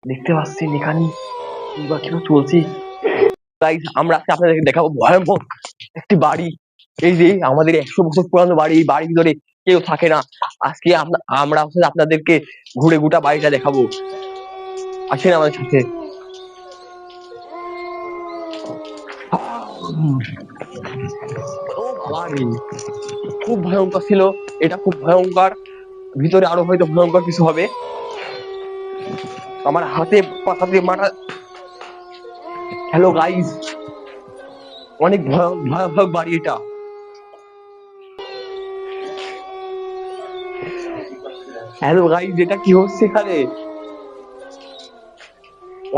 দেখতে পাচ্ছেন এখানে কি বা কেউ চলছে। গাইস আমরা আজকে আপনাদেরকে দেখাবো ভয়ানক একটি বাড়ি। এই যে আমাদের 100 বছর পুরানো বাড়ি, এই বাড়ির ভিতরে কেউ থাকে না। আজকে আমরা হচ্ছে আপনাদেরকে ঘুরে গোটা বাড়িটা দেখাবো। আসেন আমাদের সাথে। ও বাবা রে, খুব ভয়ঙ্কর ছিল এটা, খুব ভয়ঙ্কর। ভিতরে আরো হয়তো ভয়ঙ্কর কিছু হবে। আমার হাতে পাতাতে মারা। হ্যালো গাইস, অনেক ভয়াবহ বাড়ি এটা। হ্যালো গাইস, এটা কি হচ্ছে এখানে?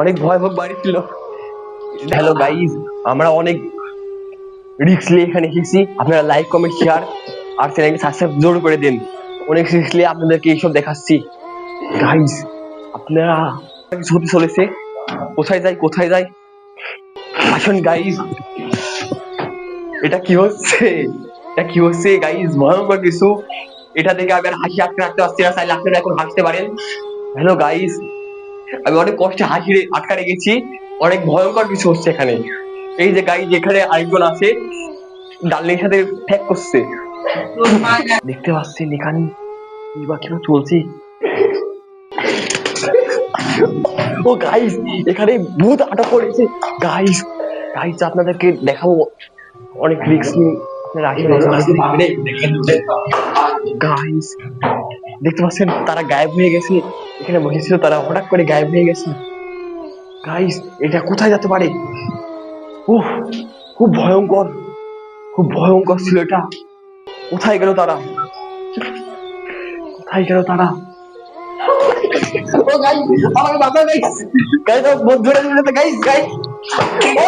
অনেক ভয়াবহ বাড়ি ছিল। হ্যালো গাইস, আমরা অনেক রিস্ক নিয়ে এখানে এসেছি। আপনারা লাইক কমেন্ট শেয়ার আর চ্যানেলকে সাবস্ক্রাইব জোর করে দিন। অনেক রিস্ক নিয়ে আপনাদেরকে এইসব দেখাচ্ছি। গাইস আপনারা কিছু হতে চলেছে। কোথায় যাই কোথায় যাই, আসুন গাইস। এটা কি হচ্ছে? এটা কি হচ্ছে গাইস? ভয়ঙ্কর কিছু। এটা দেখে আমি আর হাসি আটকে রাখতে পারছি না, চাইলে আপনারা এখন হাসতে পারেন। হ্যালো গাইস, আমি অনেক কষ্টে হাসি আটকা রেখেছি। অনেক ভয়ঙ্কর কিছু হচ্ছে এখানে। এই যে গাইস, এখানে আরেকজন আছে, ডালের সাথে ঠ্যাক করছে। দেখতে পাচ্ছেন এখানে কি বা কেউ চলছে। ও গাইস, এখানে ভূত আটক করেছে। গাইস গাইস আপনাদেরকে দেখাবো, অনেক রিস্ক নিয়ে আপনারা আসেন। গাইস দেখতে পাচ্ছেন তারা গায়েব হয়ে গেছে। এখানে বসেছিল তারা, হঠাৎ করে গায়েব হয়ে গেছে। গাইস এটা কোথায় যেতে পারে? উফ, খুব ভয়ঙ্কর, খুব ভয়ঙ্কর ছিল এটা। কোথায় গেল তারা? কোথায় গেল তারা? ও গাইস, আমাকে বাঁচাও গাইস। গাইস বন্ধুরা মিলে, গাইস গাইস। ও